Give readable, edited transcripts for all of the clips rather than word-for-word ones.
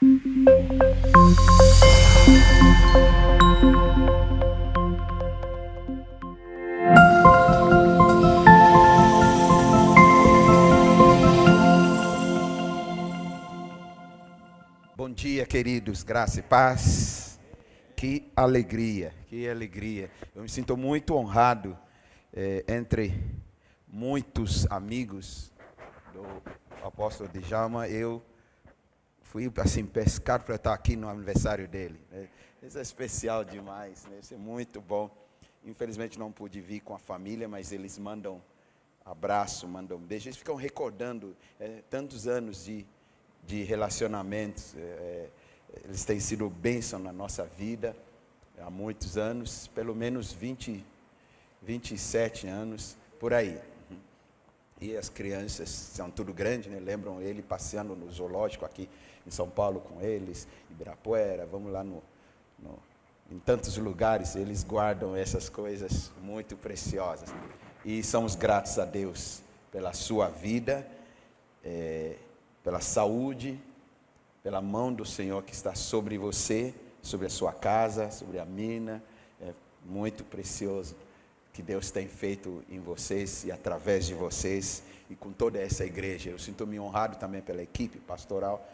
Bom dia, queridos, graça e paz. Que alegria, que alegria. Eu me sinto muito honrado entre muitos amigos do apóstolo Djalma. Eu fui assim pescado para estar aqui no aniversário dele, né? Isso é especial demais, né? Isso é muito bom. Infelizmente não pude vir com a família, mas eles mandam abraço, mandam beijo. Eles ficam recordando tantos anos de relacionamentos. Eles têm sido bênção na nossa vida há muitos anos, pelo menos 27 anos, por aí. E as crianças são tudo grande, né? Lembram ele passeando no zoológico aqui em São Paulo com eles, Ibirapuera, vamos lá em tantos lugares. Eles guardam essas coisas muito preciosas. E somos gratos a Deus pela sua vida, pela saúde, pela mão do Senhor que está sobre você, sobre a sua casa, sobre a mina. É muito precioso que Deus tem feito em vocês e através de vocês e com toda essa igreja. Eu sinto-me honrado também pela equipe pastoral,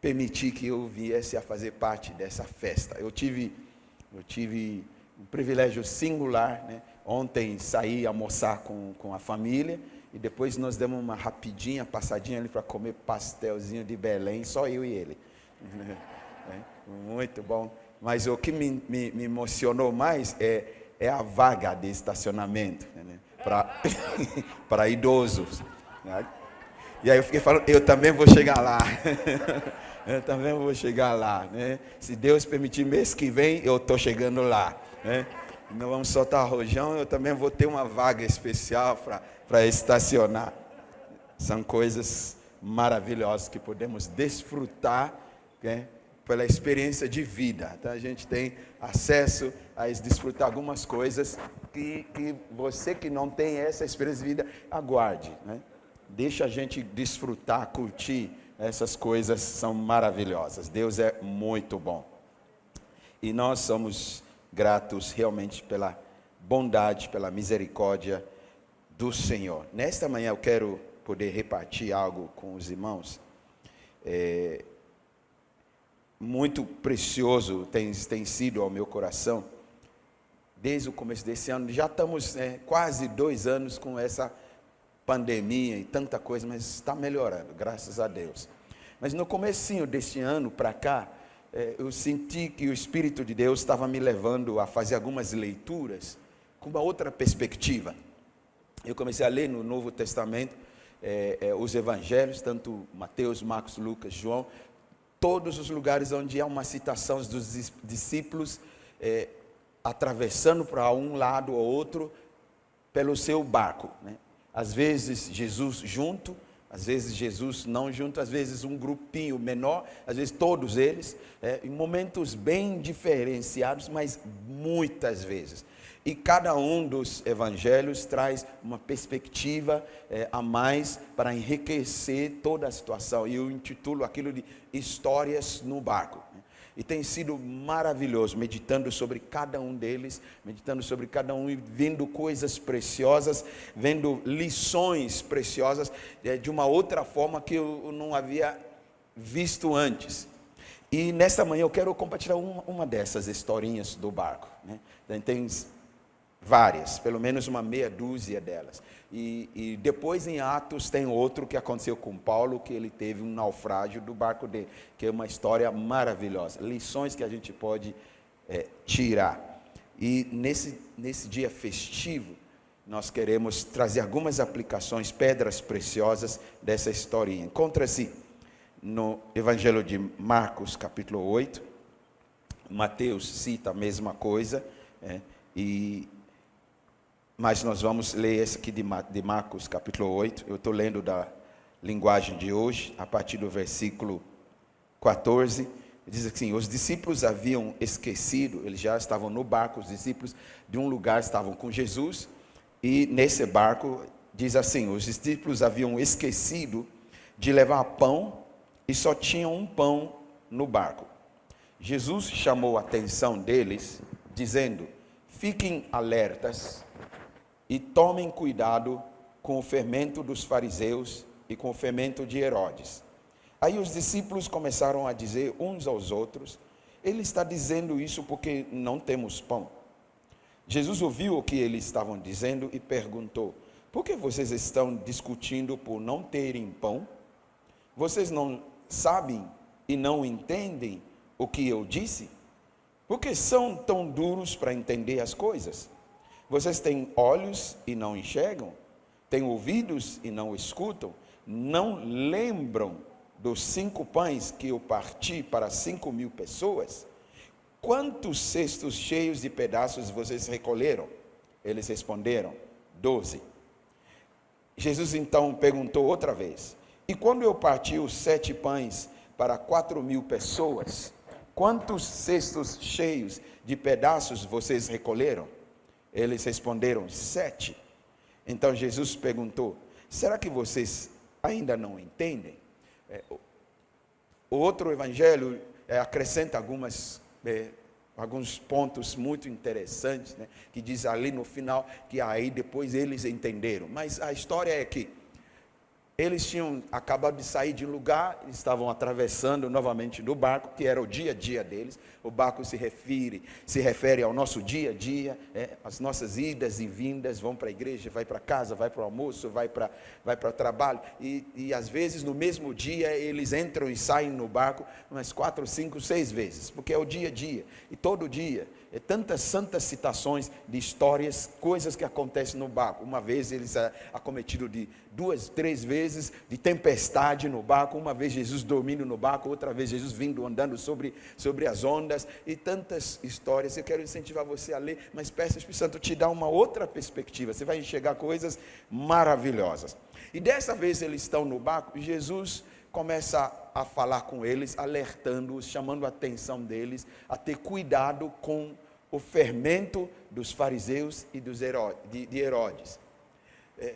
permitir que eu viesse a fazer parte dessa festa. Eu tive um privilégio singular, né? Ontem saí almoçar com a família e depois nós demos uma rapidinha, passadinha ali para comer pastelzinho de Belém, só eu e ele. Muito bom. Mas o que me emocionou mais é a vaga de estacionamento, né? para idosos. Né? E aí eu fiquei falando, eu também vou chegar lá. Eu também vou chegar lá, né? Se Deus permitir, mês que vem, eu estou chegando lá, né? Não vamos soltar rojão, eu também vou ter uma vaga especial para estacionar. São coisas maravilhosas que podemos desfrutar, né, pela experiência de vida. Então, a gente tem acesso a desfrutar algumas coisas que você que não tem essa experiência de vida, aguarde, né? Deixa a gente desfrutar, curtir. Essas coisas são maravilhosas. Deus é muito bom. E nós somos gratos realmente pela bondade, pela misericórdia do Senhor. Nesta manhã eu quero poder repartir algo com os irmãos. Muito precioso tem sido ao meu coração. Desde o começo desse ano, já estamos quase 2 anos com essa pandemia e tanta coisa, mas está melhorando, graças a Deus. Mas no comecinho deste ano para cá, eu senti que o Espírito de Deus estava me levando a fazer algumas leituras com uma outra perspectiva. Eu comecei a ler no Novo Testamento os evangelhos, tanto Mateus, Marcos, Lucas, João, todos os lugares onde há uma citação dos discípulos atravessando para um lado ou outro pelo seu barco, né? Às vezes Jesus junto, às vezes Jesus não junto, às vezes um grupinho menor, às vezes todos eles, em momentos bem diferenciados, mas muitas vezes. E cada um dos evangelhos traz uma perspectiva a mais para enriquecer toda a situação. E eu intitulo aquilo de Histórias no Barco. E tem sido maravilhoso, meditando sobre cada um deles, meditando sobre cada um e vendo coisas preciosas, vendo lições preciosas de uma outra forma que eu não havia visto antes. E nesta manhã eu quero compartilhar uma dessas historinhas do barco, né? Tem várias, pelo menos uma meia dúzia delas. E depois em Atos tem outro que aconteceu com Paulo, que ele teve um naufrágio do barco dele, que é uma história maravilhosa. Lições que a gente pode tirar. E nesse dia festivo, nós queremos trazer algumas aplicações, pedras preciosas dessa historinha. Encontra-se no Evangelho de Marcos, capítulo 8. Mateus cita a mesma coisa, mas nós vamos ler esse aqui de Marcos, capítulo 8. Eu estou lendo da linguagem de hoje, a partir do versículo 14. Diz assim: os discípulos haviam esquecido, eles já estavam no barco, os discípulos de um lugar estavam com Jesus, e nesse barco, diz assim, os discípulos haviam esquecido de levar pão e só tinham um pão no barco. Jesus chamou a atenção deles, dizendo: fiquem alertas e tomem cuidado com o fermento dos fariseus e com o fermento de Herodes. Aí os discípulos começaram a dizer uns aos outros: ele está dizendo isso porque não temos pão. Jesus ouviu o que eles estavam dizendo e perguntou: por que vocês estão discutindo por não terem pão? Vocês não sabem e não entendem o que eu disse? Por que são tão duros para entender as coisas? Vocês têm olhos e não enxergam? Têm ouvidos e não escutam? Não lembram dos 5 pães que eu parti para 5.000 pessoas? Quantos cestos cheios de pedaços vocês recolheram? Eles responderam: 12. Jesus então perguntou outra vez: e quando eu parti os 7 pães para 4.000 pessoas, quantos cestos cheios de pedaços vocês recolheram? Eles responderam: 7. Então Jesus perguntou: será que vocês ainda não entendem? O outro evangelho acrescenta alguns pontos muito interessantes, né, que diz ali no final que aí depois eles entenderam. Mas a história é que eles tinham acabado de sair de um lugar, estavam atravessando novamente no barco, que era o dia a dia deles. O barco se refere ao nosso dia a dia, as nossas idas e vindas, vão para a igreja, vai para casa, vai para o almoço, vai para o trabalho. E às vezes no mesmo dia eles entram e saem no barco umas 4, 5, 6 vezes, porque é o dia a dia. E todo dia, tantas santas citações de histórias, coisas que acontecem no barco. Uma vez eles acometidos de 2, 3 vezes de tempestade no barco, uma vez Jesus dormindo no barco, outra vez Jesus vindo andando sobre as ondas, e tantas histórias. Eu quero incentivar você a ler, mas peço ao Espírito Santo te dar uma outra perspectiva, você vai enxergar coisas maravilhosas. E dessa vez eles estão no barco, e Jesus começa a falar com eles, alertando-os, chamando a atenção deles, a ter cuidado com o fermento dos fariseus e de Herodes.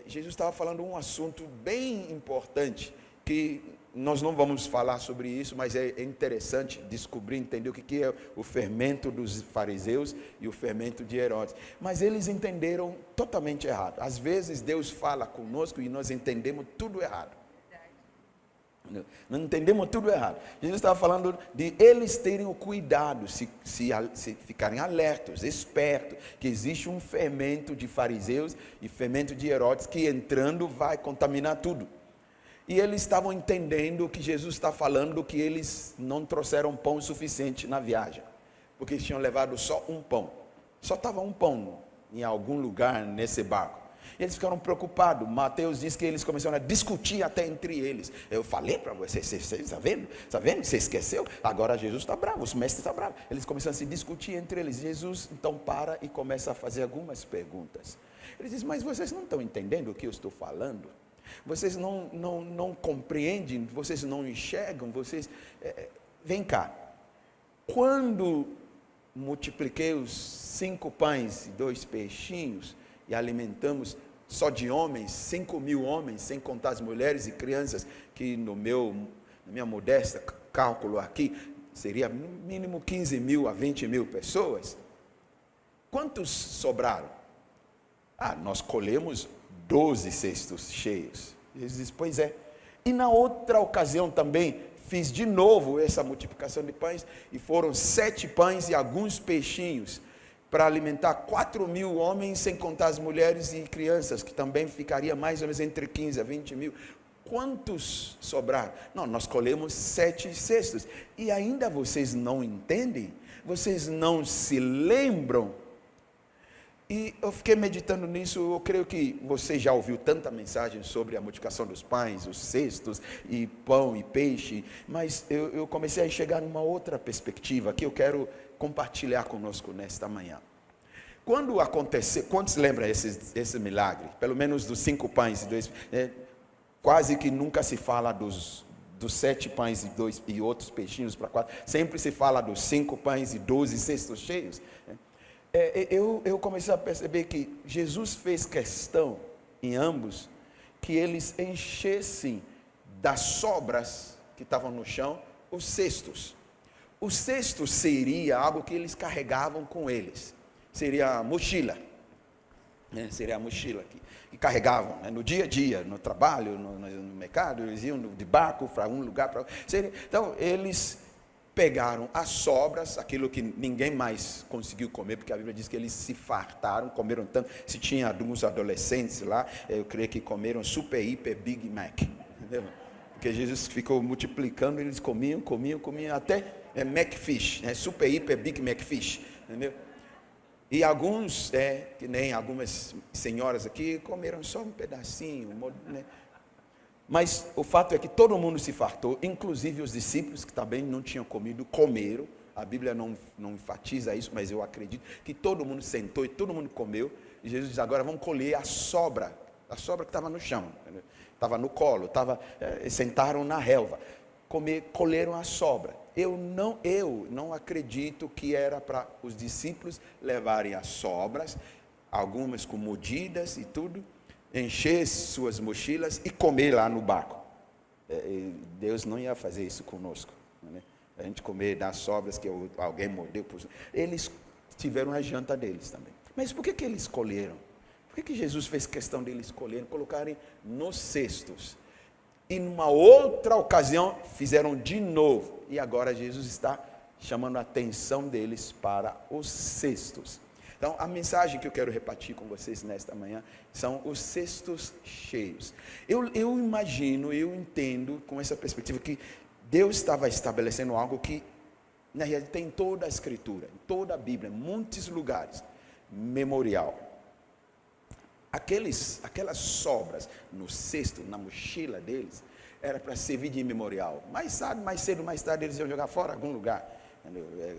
Jesus estava falando um assunto bem importante, que nós não vamos falar sobre isso, mas é interessante descobrir, entender o que é o fermento dos fariseus e o fermento de Herodes. Mas eles entenderam totalmente errado. Às vezes Deus fala conosco e nós entendemos tudo errado. Não entendemos tudo errado. Jesus estava falando de eles terem o cuidado, se ficarem alertos, espertos, que existe um fermento de fariseus e fermento de Herodes que entrando vai contaminar tudo. E eles estavam entendendo que Jesus está falando que eles não trouxeram pão suficiente na viagem, porque eles tinham levado só um pão. Só estava um pão em algum lugar nesse barco. E eles ficaram preocupados. Mateus diz que eles começaram a discutir até entre eles. Eu falei para vocês, você está vendo? Está vendo? Você esqueceu? Agora Jesus está bravo, os mestres estão bravos. Eles começaram a se discutir entre eles. Jesus então para e começa a fazer algumas perguntas. Ele diz: mas vocês não estão entendendo o que eu estou falando? Vocês não compreendem, vocês não enxergam, vem cá. Quando multipliquei os 5 pães e 2 peixinhos, e alimentamos só de homens, 5.000 homens, sem contar as mulheres e crianças, que na minha modesta cálculo aqui, seria no mínimo 15.000 a 20.000 pessoas. Quantos sobraram? Nós colhemos 12 cestos cheios. Jesus diz: pois é. E na outra ocasião também, fiz de novo essa multiplicação de pães, e foram 7 pães e alguns peixinhos, para alimentar 4.000 homens, sem contar as mulheres e crianças, que também ficaria mais ou menos entre 15 a 20.000. Quantos sobraram? Não, nós colhemos 7 cestos. E ainda vocês não entendem? Vocês não se lembram? E eu fiquei meditando nisso. Eu creio que você já ouviu tanta mensagem sobre a multiplicação dos pães, os cestos, e pão e peixe, mas eu comecei a enxergar numa outra perspectiva, que eu quero compartilhar conosco nesta manhã. Quando aconteceu, quantos lembram esse milagre? Pelo menos dos 5 pães e 2, quase que nunca se fala dos 7 pães e outros peixinhos para 4, sempre se fala dos 5 pães e 12 cestos cheios. Eu comecei a perceber que Jesus fez questão em ambos que eles enchessem das sobras que estavam no chão, os cestos. O cesto seria algo que eles carregavam com eles. Seria a mochila. Seria a mochila que carregavam, né? No dia a dia, no trabalho, no mercado, eles iam de barco para um lugar para outro. Então, eles pegaram as sobras, aquilo que ninguém mais conseguiu comer, porque a Bíblia diz que eles se fartaram, comeram tanto. Se tinha alguns adolescentes lá, eu creio que comeram super, hiper, Big Mac, entendeu? Porque Jesus ficou multiplicando, eles comiam, até Macfish, super, hiper, Big Macfish, entendeu? E alguns, que nem algumas senhoras aqui, comeram só um pedacinho, né? Mas o fato é que todo mundo se fartou, inclusive os discípulos que também não tinham comido, comeram. A Bíblia não enfatiza isso, mas eu acredito que todo mundo sentou e todo mundo comeu. E Jesus diz, agora vamos colher a sobra que estava no chão, estava no colo, sentaram na relva, colheram a sobra. Eu não acredito que era para os discípulos levarem as sobras, algumas com medidas e tudo, encher suas mochilas e comer lá no barco. Deus não ia fazer isso conosco, né? A gente comer das sobras que alguém mordeu. Eles tiveram a janta deles também. Mas por que eles escolheram? Por que Jesus fez questão deles escolherem, colocarem nos cestos? E numa outra ocasião fizeram de novo. E agora Jesus está chamando a atenção deles para os cestos. Então, a mensagem que eu quero repartir com vocês nesta manhã são os cestos cheios. Eu imagino, eu entendo com essa perspectiva que Deus estava estabelecendo algo que, na realidade, tem em toda a Escritura, em toda a Bíblia, em muitos lugares, memorial. Aquelas sobras no cesto, na mochila deles, era para servir de memorial. Mais cedo, mais tarde, eles iam jogar fora em algum lugar.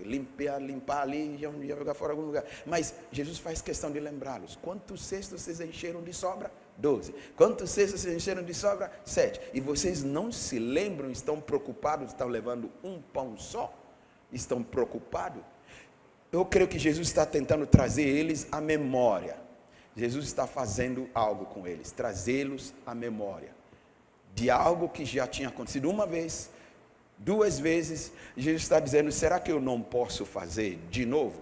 Limpar ali e iam jogar fora em algum lugar. Mas Jesus faz questão de lembrá-los. Quantos cestos vocês encheram de sobra? 12. Quantos cestos vocês encheram de sobra? 7. E vocês não se lembram, estão preocupados, estão levando um pão só? Estão preocupados? Eu creio que Jesus está tentando trazer eles à memória. Jesus está fazendo algo com eles, trazê-los à memória de algo que já tinha acontecido uma vez, 2 vezes. Jesus está dizendo, será que eu não posso fazer de novo?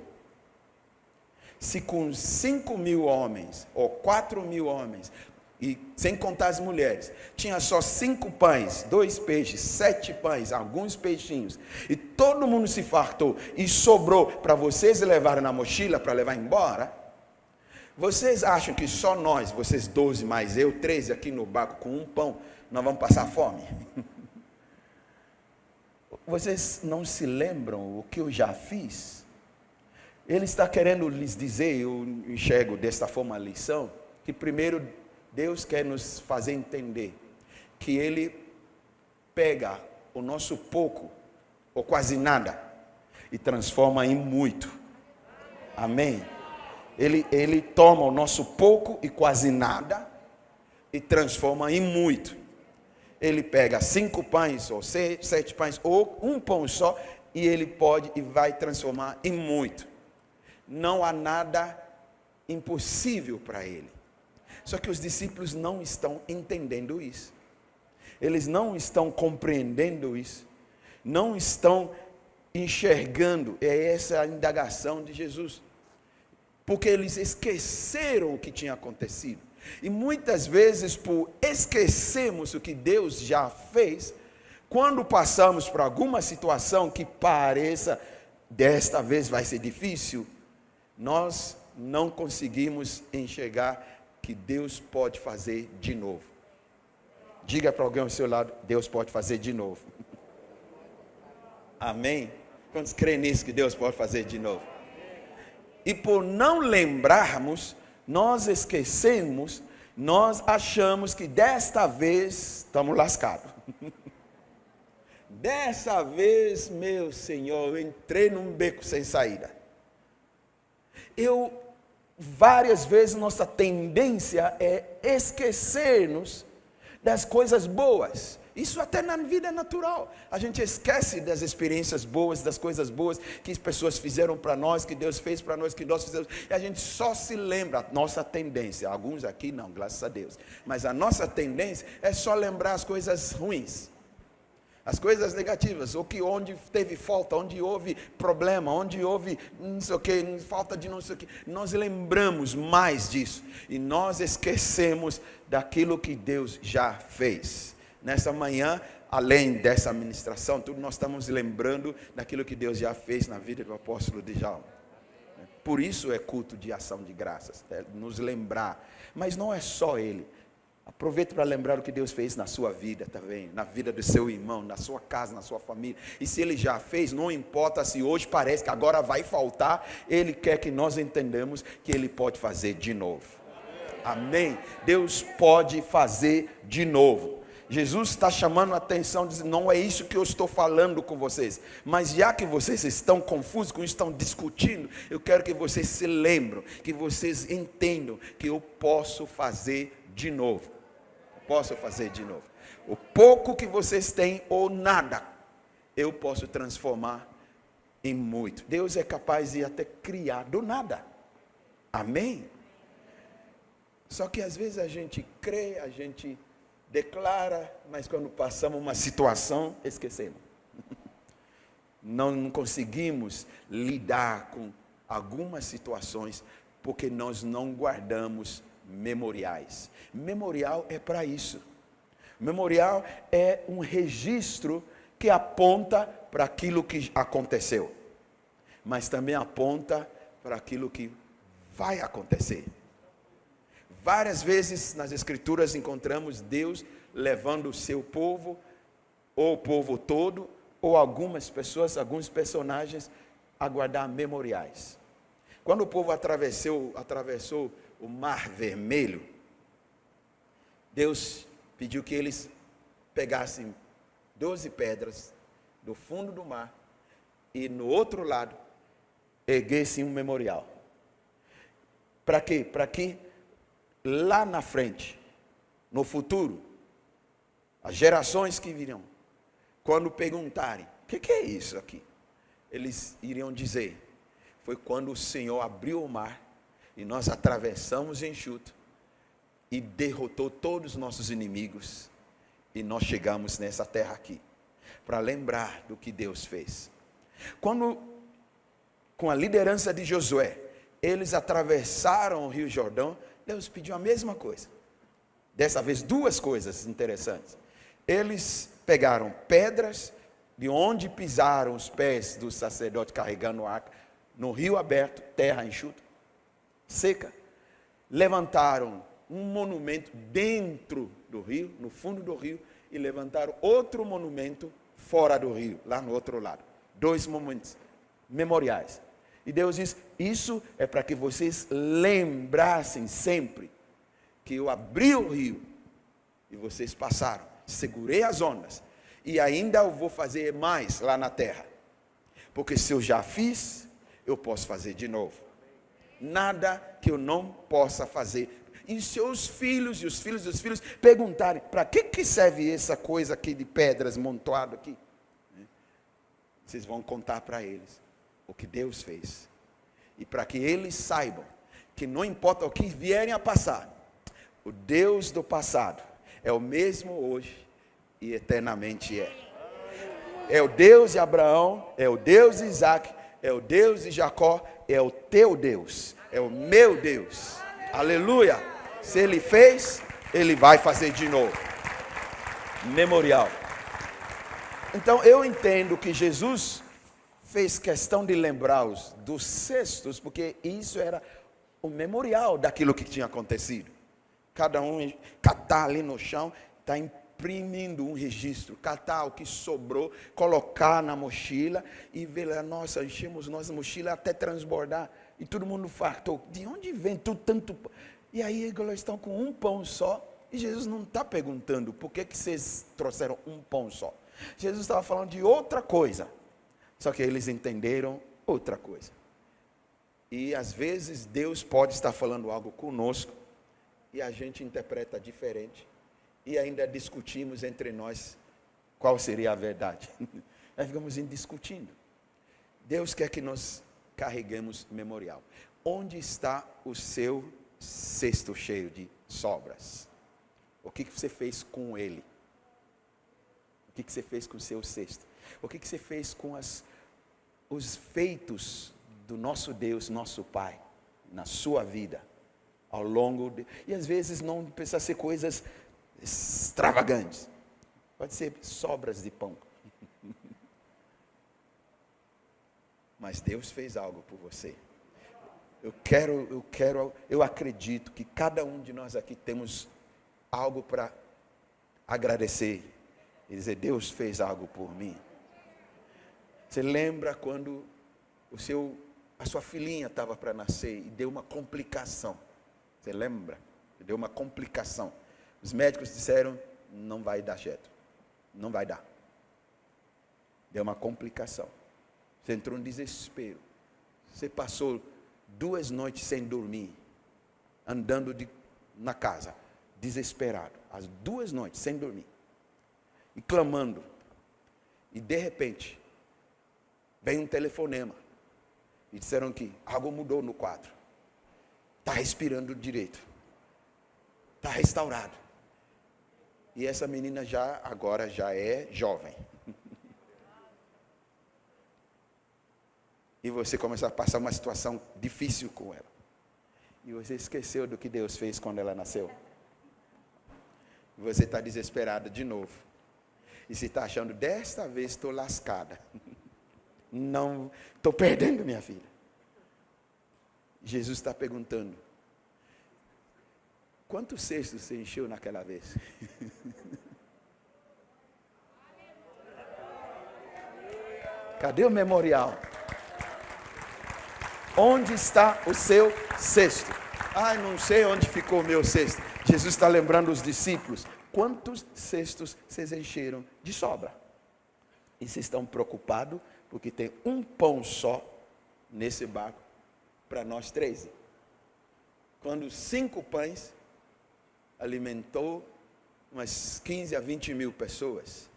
Se com 5.000 homens, ou 4.000 homens, e sem contar as mulheres, tinha só 5 pães, 2 peixes, 7 pães, alguns peixinhos, e todo mundo se fartou, e sobrou para vocês levarem na mochila, para levar embora, vocês acham que só nós, vocês 12 mais eu, 13 aqui no barco com um pão, nós vamos passar fome? Vocês não se lembram o que eu já fiz? Ele está querendo lhes dizer, eu enxergo desta forma a lição, que primeiro Deus quer nos fazer entender que Ele pega o nosso pouco, ou quase nada, e transforma em muito. Amém? Ele toma o nosso pouco e quase nada e transforma em muito. Ele pega 5 pães, ou 7 pães, ou um pão só, e ele pode e vai transformar em muito. Não há nada impossível para ele. Só que os discípulos não estão entendendo isso. Eles não estão compreendendo isso. Não estão enxergando. É essa a indagação de Jesus. Porque eles esqueceram o que tinha acontecido. E muitas vezes, por esquecermos o que Deus já fez, quando passamos por alguma situação que pareça, desta vez vai ser difícil, nós não conseguimos enxergar que Deus pode fazer de novo. Diga para alguém ao seu lado, Deus pode fazer de novo. Amém? Quantos creem nisso, que Deus pode fazer de novo? E por não lembrarmos, nós esquecemos, nós achamos que desta vez estamos lascados. Dessa vez, meu Senhor, eu entrei num beco sem saída. Várias vezes nossa tendência é esquecer-nos das coisas boas. Isso até na vida natural. A gente esquece das experiências boas, das coisas boas que as pessoas fizeram para nós, que Deus fez para nós, que nós fizemos. E a gente só se lembra, a nossa tendência, alguns aqui não, graças a Deus. Mas a nossa tendência é só lembrar as coisas ruins. As coisas negativas, onde teve falta, onde houve problema, onde houve não sei o que, falta de não sei o que, nós lembramos mais disso. E nós esquecemos daquilo que Deus já fez. Nessa manhã, além dessa ministração, tudo nós estamos lembrando daquilo que Deus já fez na vida do apóstolo Djalma. Por isso é culto de ação de graças, é nos lembrar. Mas não é só ele. Aproveite para lembrar o que Deus fez na sua vida também, na vida do seu irmão, na sua casa, na sua família. E se Ele já fez, não importa se hoje parece que agora vai faltar, Ele quer que nós entendamos que Ele pode fazer de novo. Amém? Deus pode fazer de novo. Jesus está chamando a atenção, dizendo, não é isso que eu estou falando com vocês. Mas já que vocês estão confusos, com isso, estão discutindo, eu quero que vocês se lembrem, que vocês entendam que eu posso fazer de novo. Posso fazer de novo. O pouco que vocês têm ou nada, eu posso transformar em muito. Deus é capaz de até criar do nada. Amém? Só que às vezes a gente crê, a gente declara, mas quando passamos uma situação, esquecemos. Não conseguimos lidar com algumas situações porque nós não guardamos memoriais. Memorial é para isso. Memorial é um registro que aponta para aquilo que aconteceu, mas também aponta para aquilo que vai acontecer. Várias vezes nas Escrituras encontramos Deus levando o seu povo, ou o povo todo, ou algumas pessoas, alguns personagens, a guardar memoriais. Quando o povo atravessou o Mar Vermelho, Deus pediu que eles pegassem 12 pedras do fundo do mar e no outro lado erguessem um memorial. Para quê? Para que lá na frente, no futuro, as gerações que virão, quando perguntarem, o que é isso aqui? Eles iriam dizer, foi quando o Senhor abriu o mar e nós atravessamos enxuto e derrotou todos os nossos inimigos. E nós chegamos nessa terra aqui, para lembrar do que Deus fez. Quando, com a liderança de Josué, eles atravessaram o Rio Jordão, Deus pediu a mesma coisa. Dessa vez, duas coisas interessantes. Eles pegaram pedras de onde pisaram os pés do sacerdote carregando o arca, no rio aberto, terra enxuta, seca, levantaram um monumento dentro do rio, no fundo do rio, e levantaram outro monumento fora do rio, lá no outro lado. Dois monumentos memoriais. E Deus diz, isso é para que vocês lembrassem sempre que eu abri o rio e vocês passaram, segurei as ondas, e ainda eu vou fazer mais lá na terra. Porque se eu já fiz, eu posso fazer de novo. Nada que eu não possa fazer. E seus filhos e os filhos dos filhos perguntarem, para que serve essa coisa aqui de pedras montoado aqui? Vocês vão contar para eles o que Deus fez. E para que eles saibam que não importa o que vierem a passar, o Deus do passado é o mesmo hoje e eternamente é. É o Deus de Abraão, é o Deus de Isaac, é o Deus de Jacó, é o teu Deus, é o meu Deus. Aleluia! Se Ele fez, Ele vai fazer de novo. Memorial. Então eu entendo que Jesus fez questão de lembrar-os dos cestos, porque isso era o memorial daquilo que tinha acontecido. Cada um catar ali no chão, está imprimindo um registro, catar o que sobrou, colocar na mochila e ver lá, nossa, enchemos nossa mochila até transbordar. E todo mundo fartou. De onde vem tudo tanto pão? E aí eles estão com um pão só. E Jesus não está perguntando por que vocês trouxeram um pão só. Jesus estava falando de outra coisa. Só que eles entenderam outra coisa. E às vezes Deus pode estar falando algo conosco e a gente interpreta diferente. E ainda discutimos entre nós qual seria a verdade. Nós ficamos discutindo. Deus quer que nós carreguemos memorial. Onde está o seu cesto cheio de sobras? O que você fez com ele? O O que você fez com o seu cesto? O que você fez com os feitos do nosso Deus, nosso Pai, na sua vida, ao longo de... E às vezes não precisa ser coisas extravagantes. Pode ser sobras de pão. Mas Deus fez algo por você. Eu acredito que cada um de nós aqui temos algo para agradecer e dizer: Deus fez algo por mim. Você lembra quando a sua filhinha estava para nascer e deu uma complicação? Você lembra? Deu uma complicação. Os médicos disseram: não vai dar certo, não vai dar. Deu uma complicação. Você entrou em desespero. Você passou 2 noites sem dormir, andando na casa, desesperado. As 2 noites sem dormir. E clamando. E de repente, vem um telefonema. E disseram que algo mudou no quadro. Está respirando direito. Está restaurado. E essa menina agora já é jovem. E você começou a passar uma situação difícil com ela. E você esqueceu do que Deus fez quando ela nasceu. E você está desesperado de novo. E você está achando: desta vez estou lascada. Não, estou perdendo minha filha. Jesus está perguntando: quantos cestos você encheu naquela vez? Cadê o memorial? Onde está o seu cesto? Não sei onde ficou o meu cesto. Jesus está lembrando os discípulos: quantos cestos vocês encheram de sobra? E vocês estão preocupados porque tem um pão só nesse barco para nós 13. Quando 5 pães alimentou umas 15 a 20 mil pessoas.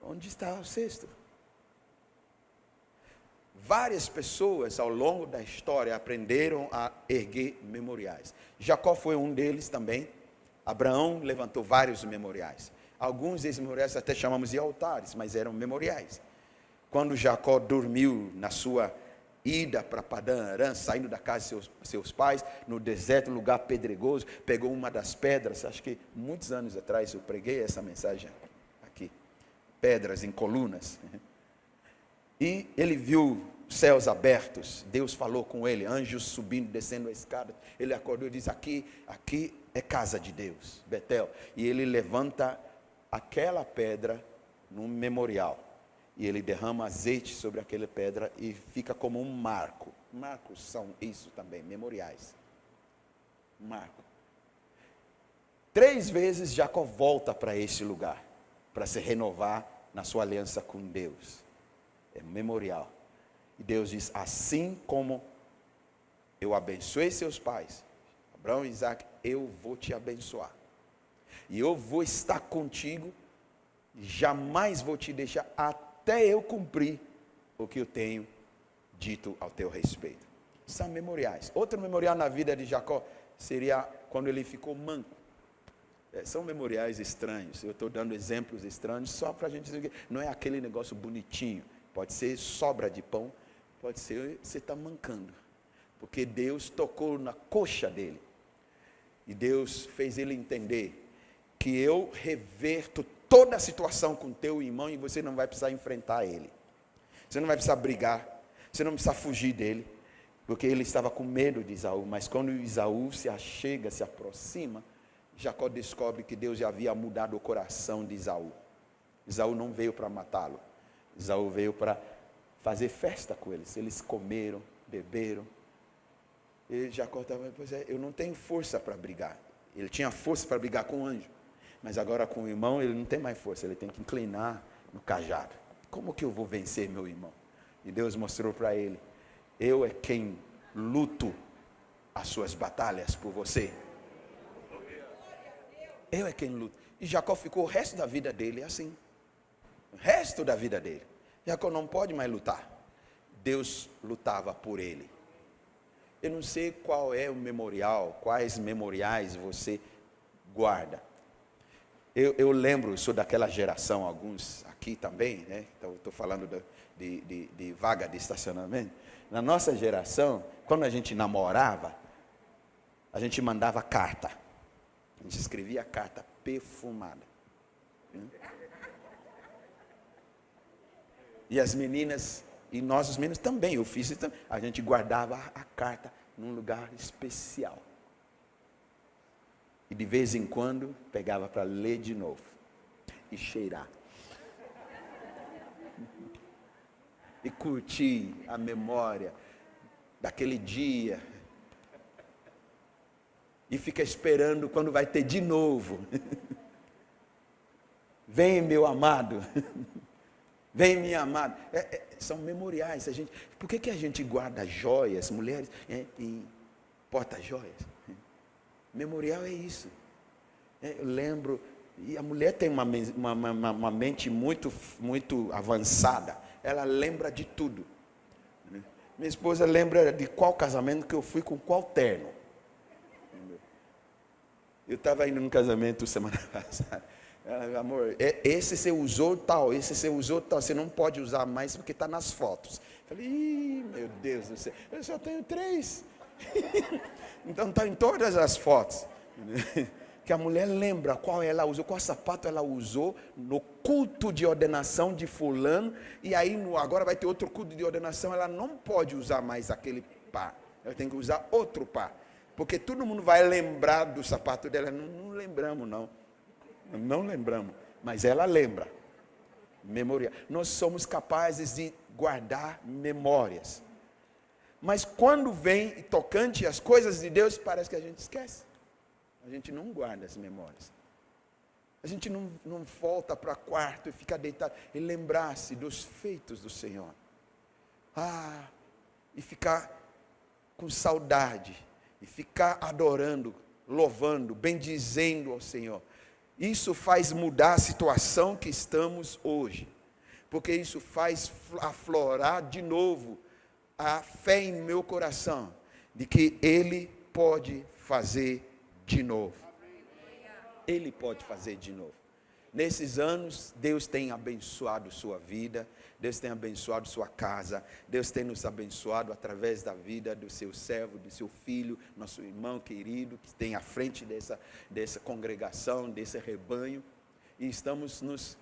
Onde está o cesto? Várias pessoas ao longo da história aprenderam a erguer memoriais. Jacó foi um deles também. Abraão levantou vários memoriais. Alguns desses memoriais até chamamos de altares, mas eram memoriais. Quando Jacó dormiu na sua ida para Padã Arã, saindo da casa de seus pais, no deserto, lugar pedregoso, pegou uma das pedras, acho que muitos anos atrás eu preguei essa mensagem aqui, pedras em colunas, e ele viu céus abertos, Deus falou com ele, anjos subindo, descendo a escada. Ele acordou e disse: aqui é casa de Deus, Betel. E ele levanta aquela pedra num memorial, e ele derrama azeite sobre aquela pedra e fica como um marco. Marcos são isso também, memoriais. Marco. 3 vezes Jacó volta para esse lugar, para se renovar na sua aliança com Deus. É memorial. E Deus diz: assim como eu abençoei seus pais, Abraão e Isaac, eu vou te abençoar. E eu vou estar contigo, jamais vou te deixar até eu cumprir o que eu tenho dito ao teu respeito. São memoriais. Outro memorial na vida de Jacó seria quando ele ficou manco. São memoriais estranhos. Eu estou dando exemplos estranhos só para a gente dizer que não é aquele negócio bonitinho. Pode ser sobra de pão, pode ser você está mancando. Porque Deus tocou na coxa dele. E Deus fez ele entender que eu reverto toda a situação com teu irmão e você não vai precisar enfrentar ele. Você não vai precisar brigar, você não precisa fugir dele, porque ele estava com medo de Esaú. Mas quando Esaú se achega, se aproxima, Jacó descobre que Deus já havia mudado o coração de Esaú. Esaú não veio para matá-lo. Esaú veio para fazer festa com eles. Eles comeram, beberam. E Jacó estava: pois é, eu não tenho força para brigar. Ele tinha força para brigar com o anjo. Mas agora com o irmão ele não tem mais força. Ele tem que inclinar no cajado. Como que eu vou vencer meu irmão? E Deus mostrou para ele: eu é quem luto as suas batalhas por você. Eu é quem luta. E Jacó ficou o resto da vida dele assim. O resto da vida dele. Jacó não pode mais lutar. Deus lutava por ele. Eu não sei qual é o memorial, quais memoriais você guarda. Eu lembro, sou daquela geração, alguns aqui também, né? Então, estou falando de vaga de estacionamento. Na nossa geração, quando a gente namorava, a gente mandava carta. A gente escrevia carta perfumada. E as meninas, e nós os meninos também, eu fiz isso também. A gente guardava a carta num lugar especial. E de vez em quando, pegava para ler de novo. E cheirar. E curtir a memória daquele dia. E fica esperando quando vai ter de novo. Vem, meu amado. Vem, minha amada. São memoriais. Por que a gente guarda joias, mulheres, em porta-joias? Memorial é isso. Eu lembro, e a mulher tem uma mente muito, muito avançada. Ela lembra de tudo. Minha esposa lembra de qual casamento que eu fui com qual terno. Eu estava indo num casamento semana passada. Ela, amor, esse você usou tal, esse você usou tal, você não pode usar mais porque está nas fotos. Eu falei, meu Deus do céu, eu só tenho 3. Então está em todas as fotos. Que a mulher lembra qual ela usou, qual sapato ela usou no culto de ordenação de fulano, e aí agora vai ter outro culto de ordenação, ela não pode usar mais aquele par, ela tem que usar outro par, porque todo mundo vai lembrar do sapato dela. Não lembramos não lembramos, mas ela lembra. Memória. Nós somos capazes de guardar memórias, mas quando vem tocante as coisas de Deus, parece que a gente esquece. A gente não guarda as memórias. A gente não volta para o quarto e fica deitado e lembrar-se dos feitos do Senhor. E ficar com saudade, e ficar adorando, louvando, bendizendo ao Senhor. Isso faz mudar a situação que estamos hoje, porque isso faz aflorar de novo a fé em meu coração, de que Ele pode fazer de novo. Ele pode fazer de novo. Nesses anos, Deus tem abençoado sua vida, Deus tem abençoado sua casa, Deus tem nos abençoado através da vida do seu servo, do seu filho, nosso irmão querido, que tem à frente dessa congregação, desse rebanho, e estamos nos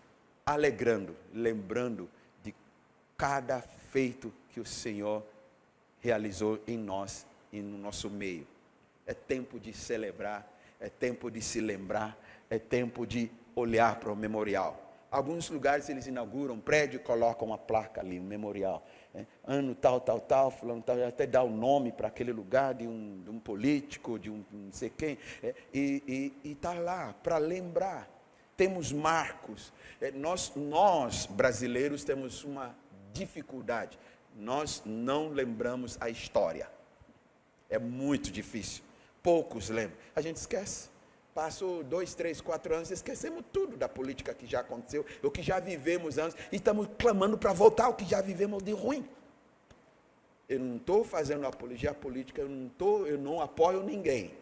alegrando, lembrando de cada feito que o Senhor realizou em nós e no nosso meio. É tempo de celebrar, é tempo de se lembrar, é tempo de olhar para o memorial. Alguns lugares eles inauguram um prédio e colocam uma placa ali, um memorial. Ano tal, fulano tal, até dá o nome para aquele lugar de um político, de um não sei quem. E está lá para lembrar. Temos marcos. Nós brasileiros temos uma dificuldade. Nós não lembramos a história. É muito difícil. Poucos lembram. A gente esquece. Passou 2, 3, 4 anos, esquecemos tudo da política que já aconteceu, o que já vivemos antes, e estamos clamando para voltar ao que já vivemos de ruim. Eu não estou fazendo apologia política, eu não apoio ninguém.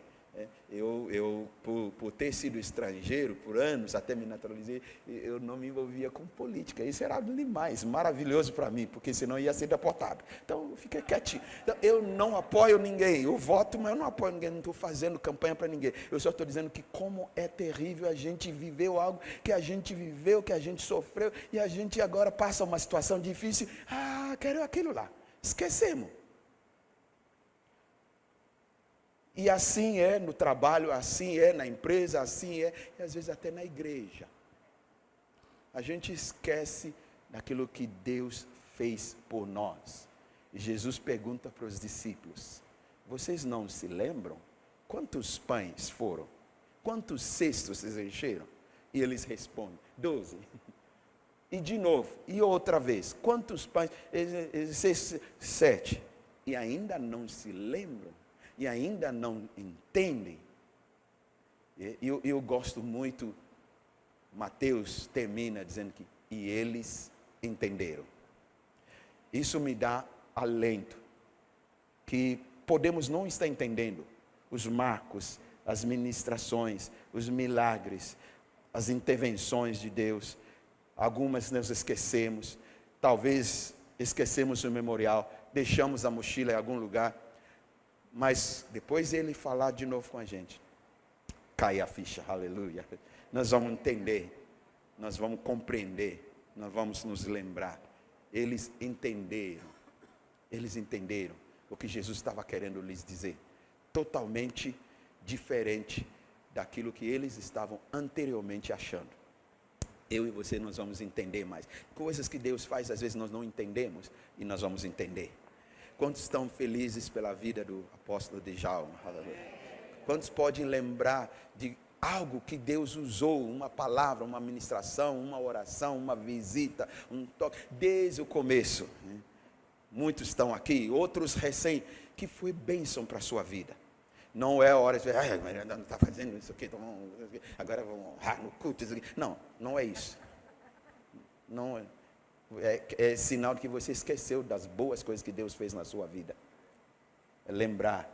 Eu por ter sido estrangeiro por anos, até me naturalizei, eu não me envolvia com política. Isso era demais, maravilhoso para mim, porque senão ia ser deportado. Então eu fiquei quietinho. Então, eu não apoio ninguém, eu voto, mas eu não apoio ninguém, não estou fazendo campanha para ninguém. Eu só estou dizendo que como é terrível a gente viveu algo que a gente viveu, que a gente sofreu, e a gente agora passa uma situação difícil, quero aquilo lá, esquecemos. E assim é no trabalho, assim é na empresa, assim é, e às vezes até na igreja. A gente esquece daquilo que Deus fez por nós. E Jesus pergunta para os discípulos, vocês não se lembram? Quantos pães foram? Quantos cestos vocês encheram? E eles respondem, 12. E de novo, e outra vez, quantos pães? 7. E ainda não se lembram? E ainda não entendem. Eu gosto muito, Mateus termina dizendo que, e eles entenderam. Isso me dá alento, que podemos não estar entendendo os marcos, as ministrações, os milagres, as intervenções de Deus. Algumas nós esquecemos, talvez esquecemos o memorial, deixamos a mochila em algum lugar, mas depois ele falar de novo com a gente, cai a ficha, aleluia. Nós vamos entender, nós vamos compreender, nós vamos nos lembrar. Eles entenderam o que Jesus estava querendo lhes dizer, totalmente diferente daquilo que eles estavam anteriormente achando. Eu e você, nós vamos entender mais. Coisas que Deus faz, às vezes nós não entendemos, e nós vamos entender. Quantos estão felizes pela vida do apóstolo Djalma? Quantos podem lembrar de algo que Deus usou, uma palavra, uma ministração, uma oração, uma visita, um toque, desde o começo? Muitos estão aqui, outros recém, que foi bênção para a sua vida. Não é hora de dizer, mas não está fazendo isso aqui, agora vamos honrar no culto. Não, não é isso. Não é sinal de que você esqueceu das boas coisas que Deus fez na sua vida. É lembrar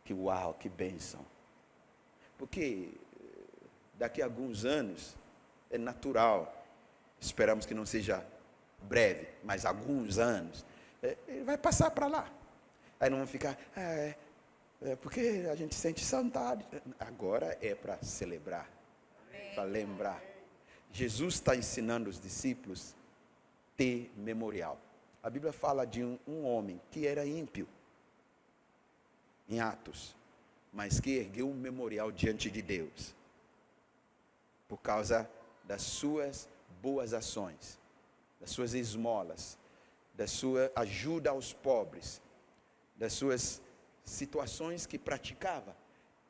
que uau, que bênção. Porque daqui a alguns anos é natural, esperamos que não seja breve, mas alguns anos, ele vai passar para lá. Aí não vão ficar, porque a gente sente saudade. Agora é para celebrar, para lembrar. Jesus está ensinando os discípulos a ter memorial. A Bíblia fala de um homem que era ímpio, em Atos, mas que ergueu um memorial diante de Deus, por causa das suas boas ações, das suas esmolas, da sua ajuda aos pobres, das suas situações que praticava.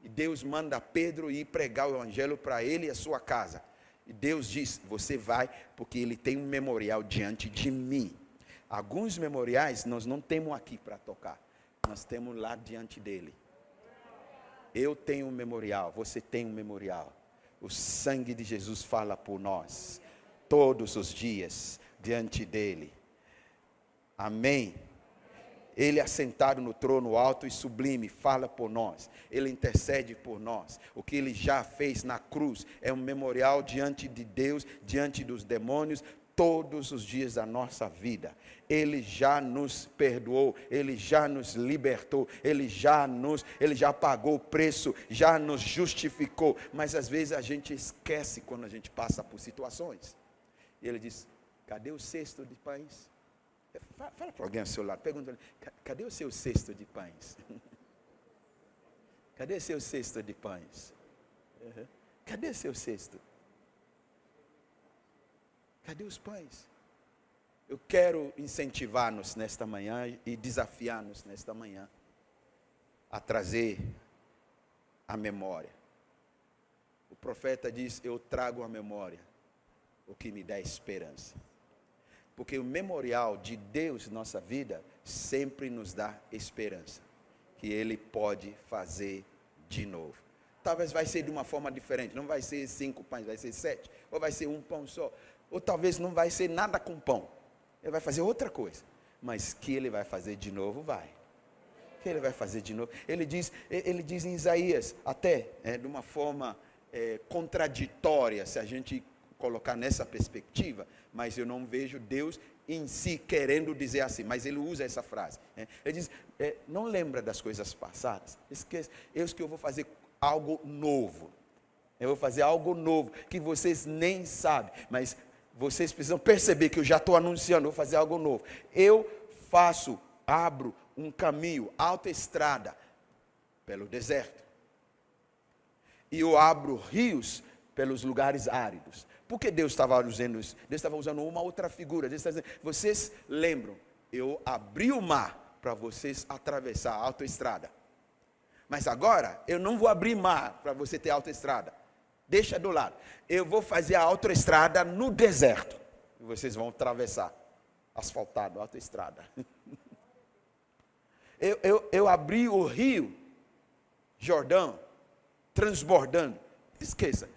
E Deus manda Pedro ir pregar o evangelho para ele e a sua casa. E Deus diz, você vai, porque ele tem um memorial diante de mim. Alguns memoriais nós não temos aqui para tocar, nós temos lá diante dele. Eu tenho um memorial, você tem um memorial. O sangue de Jesus fala por nós, todos os dias, diante dele. Amém. Ele assentado no trono alto e sublime, fala por nós. Ele intercede por nós. O que ele já fez na cruz é um memorial diante de Deus, diante dos demônios, todos os dias da nossa vida. Ele já nos perdoou, ele já nos libertou, ele já pagou o preço, já nos justificou. Mas às vezes a gente esquece quando a gente passa por situações. E ele diz, cadê o cesto de pães? Fala para alguém ao seu lado, pergunta, cadê o seu cesto de pães? Cadê o seu cesto de pães? Cadê o seu cesto? Cadê os pães? Eu quero incentivar-nos nesta manhã e desafiar-nos nesta manhã a trazer a memória. O profeta diz, eu trago à memória o que me dá esperança. Porque o memorial de Deus em nossa vida sempre nos dá esperança. Que Ele pode fazer de novo. Talvez vai ser de uma forma diferente. Não vai ser 5 pães, vai ser 7. Ou vai ser um pão só. Ou talvez não vai ser nada com pão. Ele vai fazer outra coisa. Mas que Ele vai fazer de novo, vai. Que Ele vai fazer de novo. Ele diz em Isaías, até de uma forma contraditória, se a gente colocar nessa perspectiva, mas eu não vejo Deus em si querendo dizer assim, mas ele usa essa frase. Ele diz, não lembra das coisas passadas, esquece, eis que eu vou fazer algo novo. Eu vou fazer algo novo, que vocês nem sabem, mas vocês precisam perceber que eu já estou anunciando, eu vou fazer algo novo. Eu abro um caminho, autoestrada, pelo deserto. E eu abro rios pelos lugares áridos. Por que Deus estava usando isso? Deus estava usando uma outra figura. Deus está dizendo, vocês lembram, eu abri o mar para vocês atravessar a autoestrada. Mas agora, eu não vou abrir mar para você ter autoestrada. Deixa do lado. Eu vou fazer a autoestrada no deserto. E vocês vão atravessar. Asfaltado, autoestrada. Eu abri o rio Jordão, transbordando. Esqueça.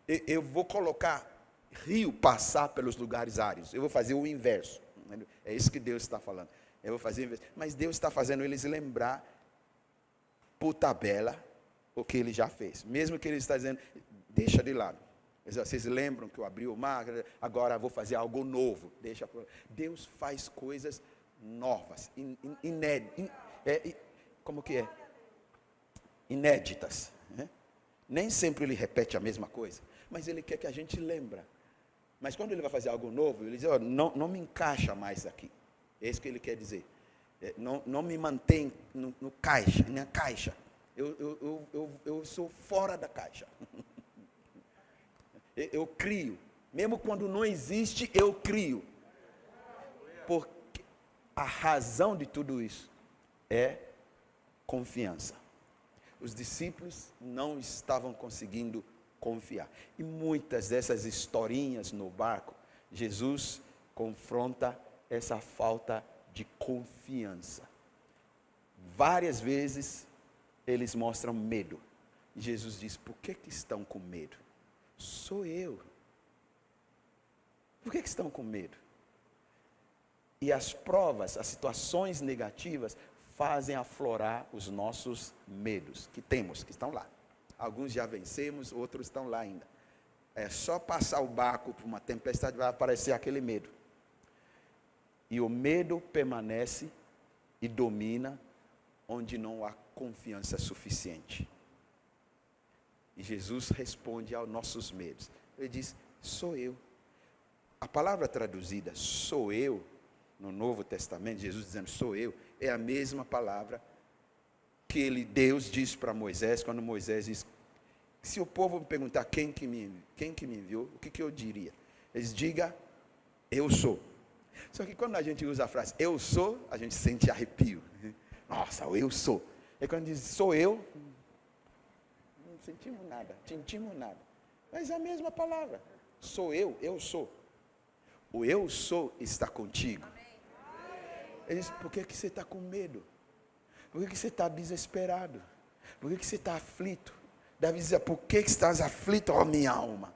Eu vou colocar rio passar pelos lugares áridos. Eu vou fazer o inverso. É isso que Deus está falando. Eu vou fazer o inverso. Mas Deus está fazendo eles lembrar por tabela o que ele já fez. Mesmo que ele está dizendo, deixa de lado. Vocês lembram que eu abri o mar, agora vou fazer algo novo. Deus faz coisas novas, como que é? Inéditas. Né? Nem sempre ele repete a mesma coisa, mas ele quer que a gente lembre. Mas quando ele vai fazer algo novo, ele diz, não me encaixa mais aqui. É isso que ele quer dizer. Não me mantém no caixa, na caixa. Eu sou fora da caixa. Eu crio. Mesmo quando não existe, eu crio. Porque a razão de tudo isso é confiança. Os discípulos não estavam conseguindo confiar. E muitas dessas historinhas no barco, Jesus confronta essa falta de confiança. Várias vezes eles mostram medo. E Jesus diz, por que estão com medo? Sou eu. Por que estão com medo? E as provas, as situações negativas, fazem aflorar os nossos medos, que temos, que estão lá. Alguns já vencemos, outros estão lá ainda. É só passar o barco por uma tempestade, vai aparecer aquele medo. E o medo permanece e domina onde não há confiança suficiente. E Jesus responde aos nossos medos. Ele diz, sou eu. A palavra traduzida, sou eu, no Novo Testamento, Jesus dizendo, sou eu, é a mesma palavra que Deus diz para Moisés, quando Moisés diz, se o povo me perguntar quem que me enviou, o que eu diria? Eles digam, eu sou. Só que quando a gente usa a frase, eu sou, a gente sente arrepio. Nossa, eu sou. E quando diz, sou eu, não sentimos nada. Mas é a mesma palavra. Sou eu sou. O eu sou está contigo. Ele diz, por que você está com medo? Por que você está desesperado? Por que você está aflito? Davi diz, por que estás aflito, ó minha alma?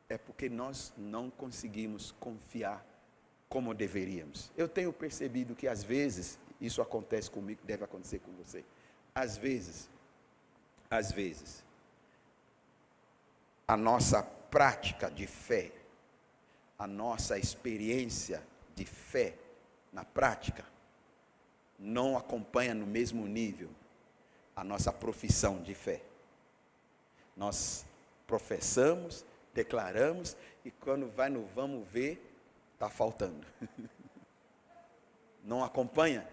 É porque nós não conseguimos confiar como deveríamos. Eu tenho percebido que às vezes, isso acontece comigo, deve acontecer com você. Às vezes, a nossa prática de fé, a nossa experiência de fé na prática, não acompanha no mesmo nível a nossa profissão de fé. Nós professamos, declaramos, e quando vai no vamos ver, está faltando. Não acompanha?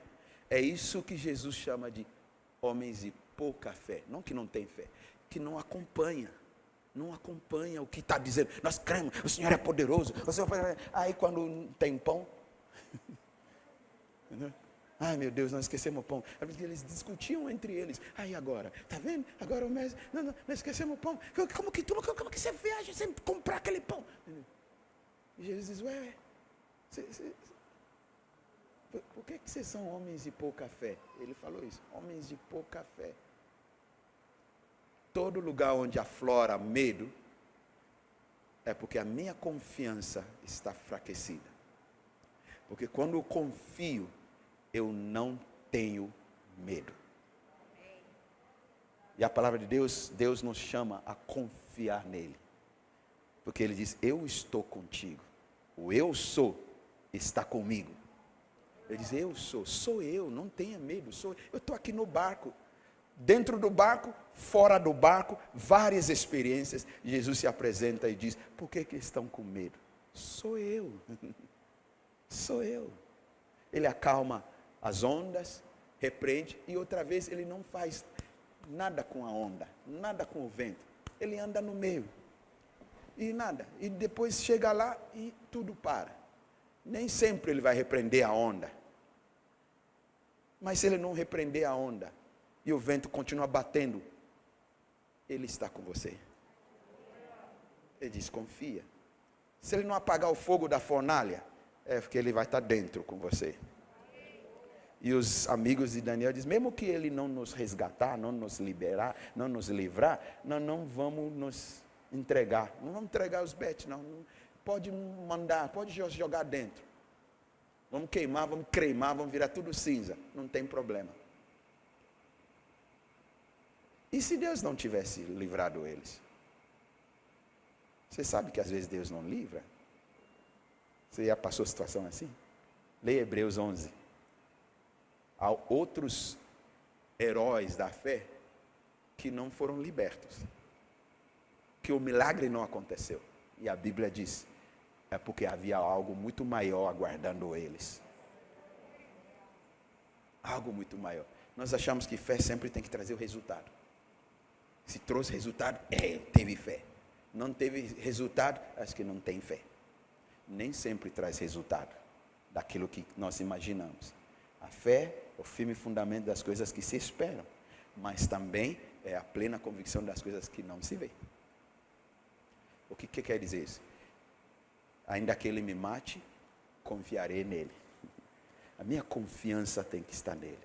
É isso que Jesus chama de homens de pouca fé. Não que não tem fé, que não acompanha. Não acompanha o que está dizendo. Nós cremos, o Senhor é poderoso. O Senhor... Aí quando tem pão... Ai meu Deus, nós esquecemos o pão. Eles discutiam entre eles. Aí agora, está vendo? Agora o mestre, nós esquecemos o pão. Como que você viaja sem comprar aquele pão? E Jesus diz, por que vocês são homens de pouca fé? Ele falou isso, homens de pouca fé. Todo lugar onde aflora medo, é porque a minha confiança está enfraquecida. Porque quando eu confio, eu não tenho medo. E a palavra de Deus nos chama a confiar nele. Porque ele diz, eu estou contigo. O eu sou está comigo. Ele diz, sou eu, não tenha medo. Eu estou aqui no barco. Dentro do barco, fora do barco, várias experiências. Jesus se apresenta e diz, por que estão com medo? Sou eu. Sou eu. Ele acalma as ondas, repreende, e outra vez ele não faz nada com a onda, nada com o vento. Ele anda no meio. E nada. E depois chega lá e tudo para. Nem sempre ele vai repreender a onda. Mas se ele não repreender a onda, e o vento continua batendo, ele está com você. Ele diz, confia. Se ele não apagar o fogo da fornalha, é porque ele vai estar dentro com você. E os amigos de Daniel dizem, mesmo que ele não nos resgatar, não nos liberar, não nos livrar, nós não vamos nos entregar. Não vamos entregar os betes, não. Pode mandar, pode jogar dentro. Vamos queimar, vamos cremar, vamos virar tudo cinza. Não tem problema. E se Deus não tivesse livrado eles? Você sabe que às vezes Deus não livra? Você já passou situação assim? Leia Hebreus 11. Há outros heróis da fé que não foram libertos, que o milagre não aconteceu. E a Bíblia diz, é porque havia algo muito maior aguardando eles. Algo muito maior. Nós achamos que fé sempre tem que trazer o resultado. Se trouxe resultado, teve fé. Não teve resultado, acho que não tem fé. Nem sempre traz resultado daquilo que nós imaginamos. A fé é o firme fundamento das coisas que se esperam, mas também é a plena convicção das coisas que não se vê. O que quer dizer isso? Ainda que ele me mate, confiarei nele. A minha confiança tem que estar nele.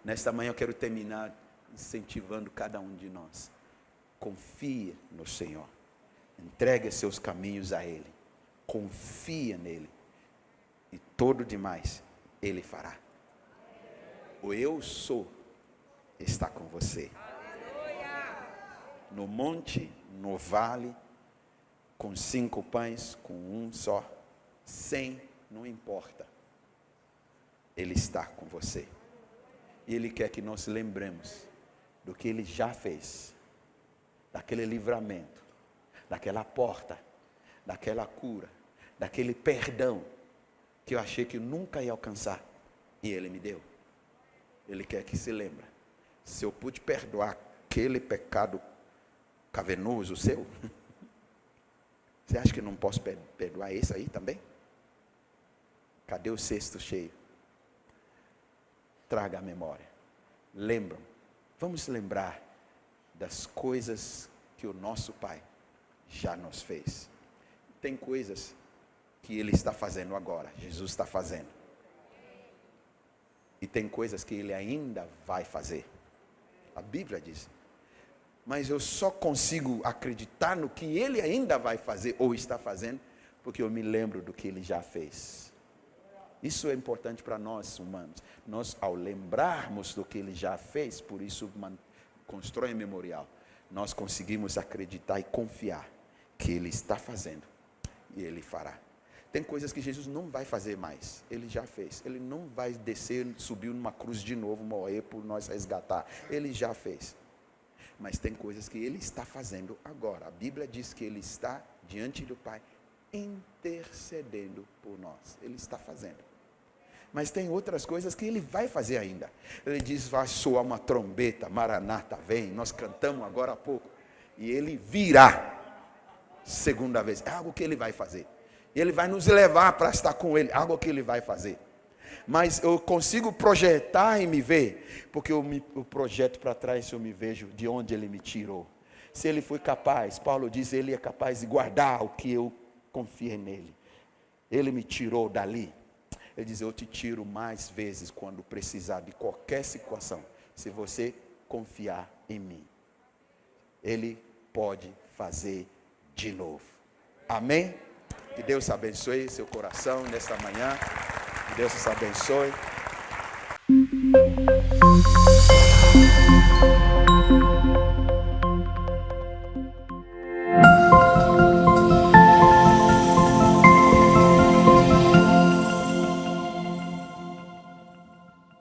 Nesta manhã eu quero terminar incentivando cada um de nós. Confie no Senhor. Entregue seus caminhos a Ele. Confia nele. E todo demais Ele fará. O eu sou está com você. No monte, no vale, com 5 pães, com um só, 100, não importa. Ele está com você. E Ele quer que nós lembremos do que Ele já fez. Daquele livramento, daquela porta, daquela cura, daquele perdão que eu achei que nunca ia alcançar. E Ele me deu. Ele quer que se lembre. Se eu pude perdoar aquele pecado cavernoso seu, você acha que não posso perdoar esse aí também? Cadê o cesto cheio? Traga a memória. Lembram. Vamos lembrar das coisas que o nosso Pai já nos fez. Tem coisas que Ele está fazendo agora. Jesus está fazendo. E tem coisas que Ele ainda vai fazer. A Bíblia diz. Mas eu só consigo acreditar no que Ele ainda vai fazer ou está fazendo, porque eu me lembro do que Ele já fez. Isso é importante para nós humanos. Nós, ao lembrarmos do que Ele já fez, por isso constrói um memorial, nós conseguimos acreditar e confiar que Ele está fazendo e Ele fará. Tem coisas que Jesus não vai fazer mais. Ele já fez. Ele não vai descer, subir numa cruz de novo, morrer por nós resgatar. Ele já fez. Mas tem coisas que Ele está fazendo agora. A Bíblia diz que Ele está diante do Pai, intercedendo por nós. Ele está fazendo. Mas tem outras coisas que Ele vai fazer ainda. Ele diz, vai soar uma trombeta, Maranata vem. Nós cantamos agora há pouco. E Ele virá. Segunda vez. É algo que Ele vai fazer. E Ele vai nos levar para estar com Ele. Algo que Ele vai fazer. Mas eu consigo projetar e me ver. Porque eu projeto para trás, eu me vejo de onde Ele me tirou. Se Ele foi capaz, Paulo diz, Ele é capaz de guardar o que eu confiei nele. Ele me tirou dali. Ele diz, eu te tiro mais vezes quando precisar de qualquer situação. Se você confiar em mim. Ele pode fazer de novo. Amém? Que Deus abençoe seu coração nesta manhã. Que Deus te abençoe.